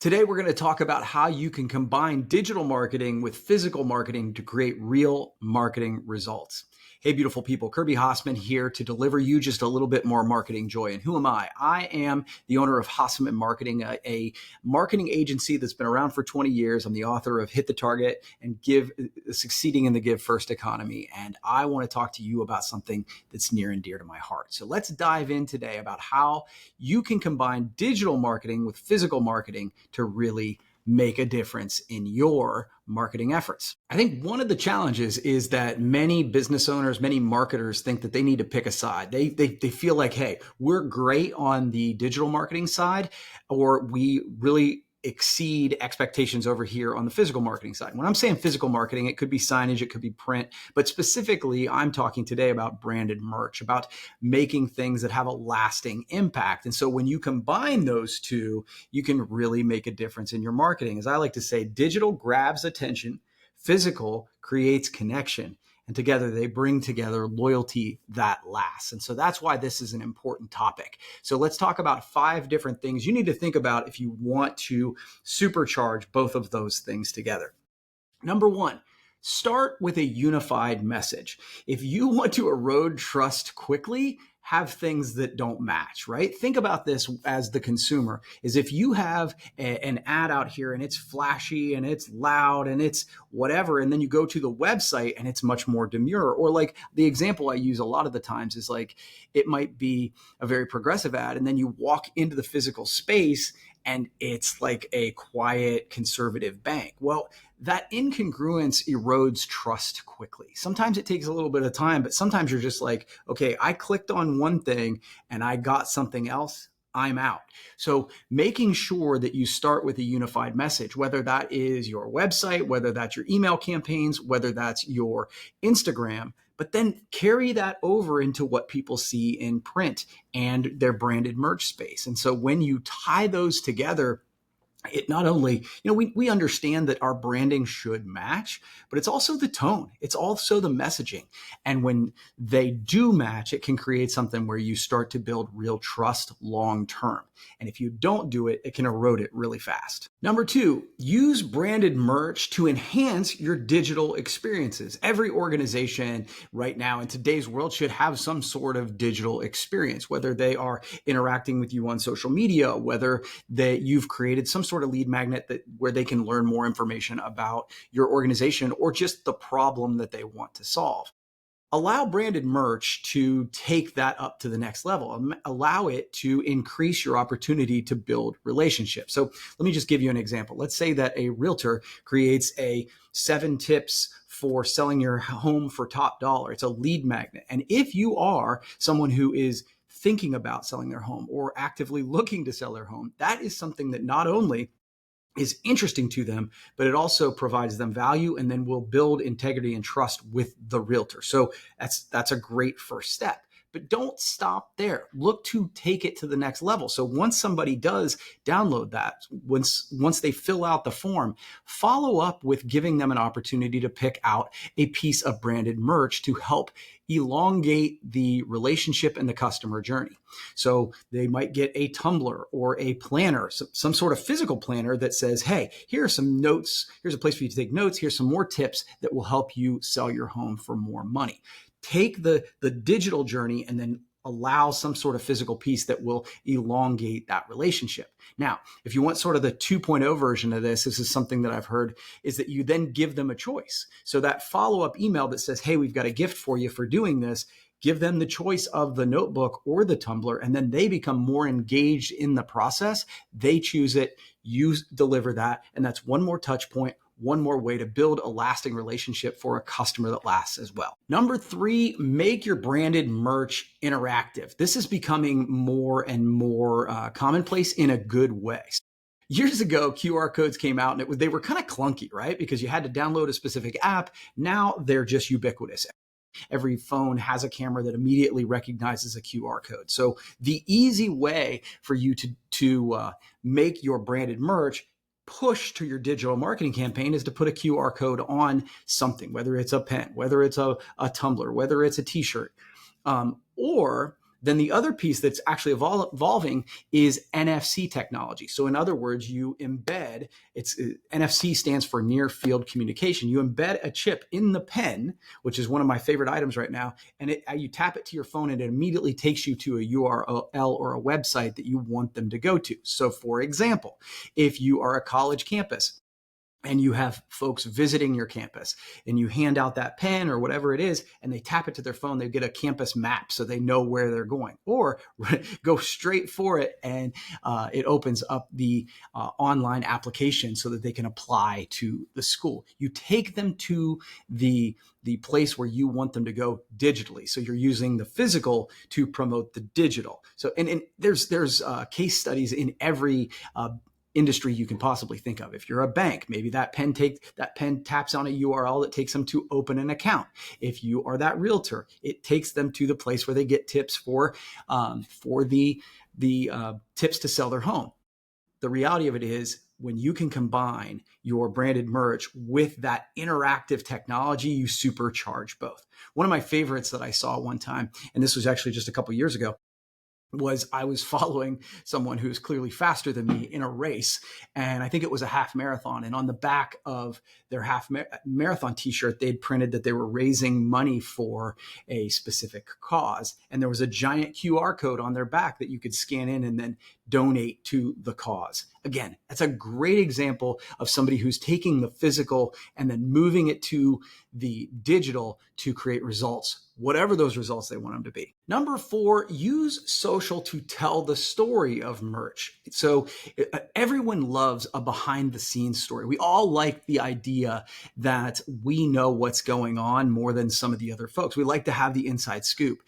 Today, we're going to talk about how you can combine digital marketing with physical marketing to create real marketing results. Hey, beautiful people, Kirby Hasseman here to deliver you just a little bit more marketing joy. And who am I? I am the owner of Hasseman Marketing, a marketing agency that's been around for 20 years. I'm the author of Hit the Target and Succeeding in the Give First Economy. And I want to talk to you about something that's near and dear to my heart. So let's dive in today about how you can combine digital marketing with physical marketing to really make a difference in your marketing efforts. I think one of the challenges is that many business owners, many marketers think that they need to pick a side. They feel like, hey, we're great on the digital marketing side, or we really exceed expectations over here on the physical marketing side. When I'm saying physical marketing, it could be signage, it could be print, but specifically, I'm talking today about branded merch, about making things that have a lasting impact. And so when you combine those two, you can really make a difference in your marketing. As I like to say, digital grabs attention, physical creates connection. And together they bring together loyalty that lasts. And so that's why this is an important topic. So let's talk about 5 different things you need to think about if you want to supercharge both of those things together. Number 1, start with a unified message. If you want to erode trust quickly, have things that don't match, right? Think about this as the consumer, is if you have an ad out here and it's flashy and it's loud and it's whatever, and then you go to the website and it's much more demure, or like the example I use a lot of the times is like, it might be a very progressive ad and then you walk into the physical space and it's like a quiet conservative bank. Well, that incongruence erodes trust quickly. Sometimes it takes a little bit of time, but sometimes you're just like, okay, I clicked on one thing and I got something else. I'm out. So making sure that you start with a unified message, whether that is your website, whether that's your email campaigns, whether that's your Instagram, but then carry that over into what people see in print and their branded merch space. And so when you tie those together, it not only, we understand that our branding should match, but it's also the tone. It's also the messaging. And when they do match, it can create something where you start to build real trust long term. And if you don't do it, it can erode it really fast. Number 2, use branded merch to enhance your digital experiences. Every organization right now in today's world should have some sort of digital experience, whether they are interacting with you on social media, whether you've created some sort of lead magnet where they can learn more information about your organization or just the problem that they want to solve. Allow branded merch to take that up to the next level. Allow it to increase your opportunity to build relationships. So let me just give you an example. Let's say that a realtor creates a 7 tips for selling your home for top dollar. It's a lead magnet. And if you are someone who is thinking about selling their home or actively looking to sell their home, that is something that not only is interesting to them, but it also provides them value and then will build integrity and trust with the realtor. So that's a great first step. But don't stop there. Look to take it to the next level. So once somebody does download that, once they fill out the form, follow up with giving them an opportunity to pick out a piece of branded merch to help elongate the relationship and the customer journey. So they might get a tumbler or a planner, some sort of physical planner that says, hey, here are some notes. Here's a place for you to take notes. Here's some more tips that will help you sell your home for more money. Take the digital journey and then allow some sort of physical piece that will elongate that relationship. Now, if you want sort of the 2.0 version of this is something that I've heard, is that you then give them a choice. So that follow-up email that says, hey, we've got a gift for you for doing this, give them the choice of the notebook or the tumbler, and then they become more engaged in the process. They choose it, you deliver that, and that's one more touch point, one more way to build a lasting relationship for a customer that lasts as well. Number 3, make your branded merch interactive. This is becoming more and more commonplace in a good way. Years ago, QR codes came out and they were kind of clunky, right? Because you had to download a specific app. Now they're just ubiquitous. Every phone has a camera that immediately recognizes a QR code. So the easy way for you to make your branded merch push to your digital marketing campaign is to put a QR code on something, whether it's a pen, whether it's a tumbler, whether it's a t-shirt, or Then the other piece that's actually evolving is NFC technology. So in other words, you embed, NFC stands for near field communication. You embed a chip in the pen, which is one of my favorite items right now, and you tap it to your phone and it immediately takes you to a URL or a website that you want them to go to. So for example, if you are a college campus, and you have folks visiting your campus and you hand out that pen or whatever it is and they tap it to their phone, they get a campus map so they know where they're going, or go straight for it and it opens up the online application so that they can apply to the school. You take them to the place where you want them to go digitally. So you're using the physical to promote the digital. So and there's case studies in every industry you can possibly think of. If you're a bank, maybe that pen taps on a URL that takes them to open an account. If you are that realtor, it takes them to the place where they get tips for the tips to sell their home. The reality of it is, when you can combine your branded merch with that interactive technology, you supercharge both. One of my favorites that I saw one time, and this was actually just a couple years ago, was I was following someone who's clearly faster than me in a race. And I think it was a half marathon. And on the back of their half marathon t-shirt, they'd printed that they were raising money for a specific cause. And there was a giant QR code on their back that you could scan in and then donate to the cause. Again, that's a great example of somebody who's taking the physical and then moving it to the digital to create results, whatever those results they want them to be. Number 4, use social to tell the story of merch. So everyone loves a behind the scenes story. We all like the idea that we know what's going on more than some of the other folks. We like to have the inside scoop.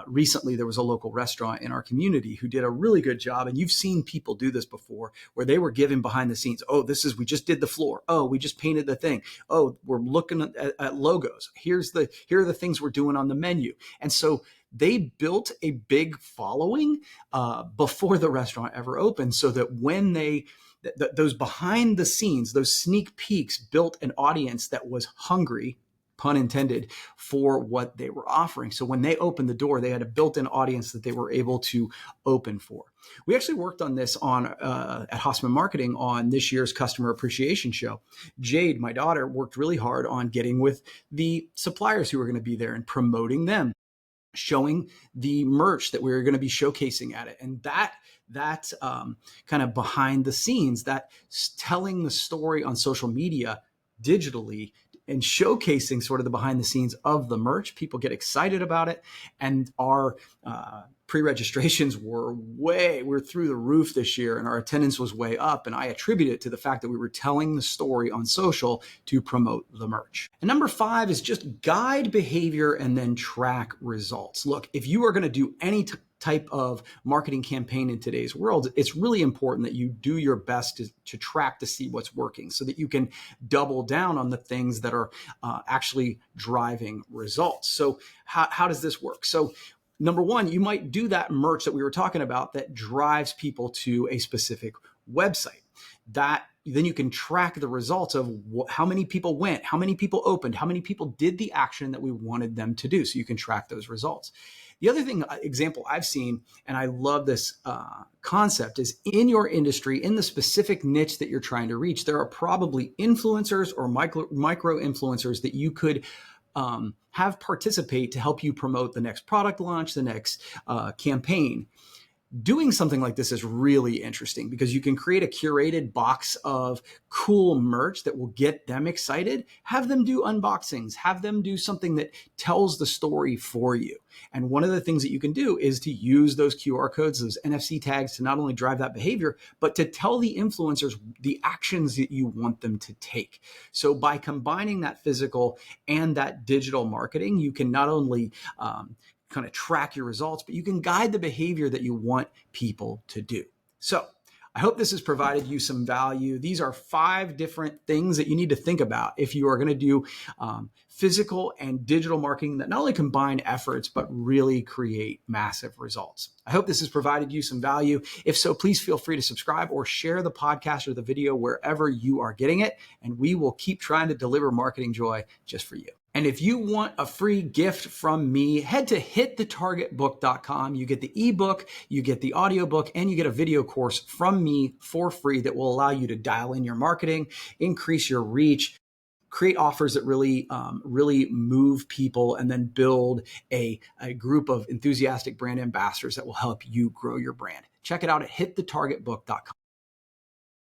Recently, there was a local restaurant in our community who did a really good job, and you've seen people do this before, where they were given behind the scenes. Oh, we just did the floor. Oh, we just painted the thing. Oh, we're looking at logos. Here are the things we're doing on the menu. And so they built a big following before the restaurant ever opened, so that when those behind the scenes, those sneak peeks built an audience that was hungry, pun intended, for what they were offering. So when they opened the door, they had a built-in audience that they were able to open for. We actually worked on this at Hasseman Marketing on this year's Customer Appreciation Show. Jade, my daughter, worked really hard on getting with the suppliers who were going to be there and promoting them, showing the merch that we were going to be showcasing at it. And that kind of behind the scenes, that telling the story on social media digitally and showcasing sort of the behind the scenes of the merch, people get excited about it. And our pre-registrations were through the roof this year, and our attendance was way up. And I attribute it to the fact that we were telling the story on social to promote the merch. And number 5 is just guide behavior and then track results. Look, if you are going to do any type of marketing campaign in today's world, it's really important that you do your best to track to see what's working, so that you can double down on the things that are actually driving results. So how does this work? So number 1, you might do that merch that we were talking about that drives people to a specific website. Then you can track the results of how many people went, how many people opened, how many people did the action that we wanted them to do. So you can track those results. The other example I've seen, and I love this concept, is in your industry, in the specific niche that you're trying to reach, there are probably influencers or micro influencers that you could have participate to help you promote the next product launch, the next campaign. Doing something like this is really interesting because you can create a curated box of cool merch that will get them excited. Have them do unboxings, have them do something that tells the story for you. And one of the things that you can do is to use those QR codes, those NFC tags, to not only drive that behavior, but to tell the influencers the actions that you want them to take. So by combining that physical and that digital marketing, you can not only kind of track your results, but you can guide the behavior that you want people to do. So I hope this has provided you some value. These are 5 different things that you need to think about if you are going to do physical and digital marketing that not only combine efforts, but really create massive results. I hope this has provided you some value. If so, please feel free to subscribe or share the podcast or the video wherever you are getting it, and we will keep trying to deliver marketing joy just for you. And if you want a free gift from me, head to hitthetargetbook.com. You get the ebook, you get the audiobook, and you get a video course from me for free that will allow you to dial in your marketing, increase your reach, create offers that really move people, and then build a group of enthusiastic brand ambassadors that will help you grow your brand. Check it out at hitthetargetbook.com.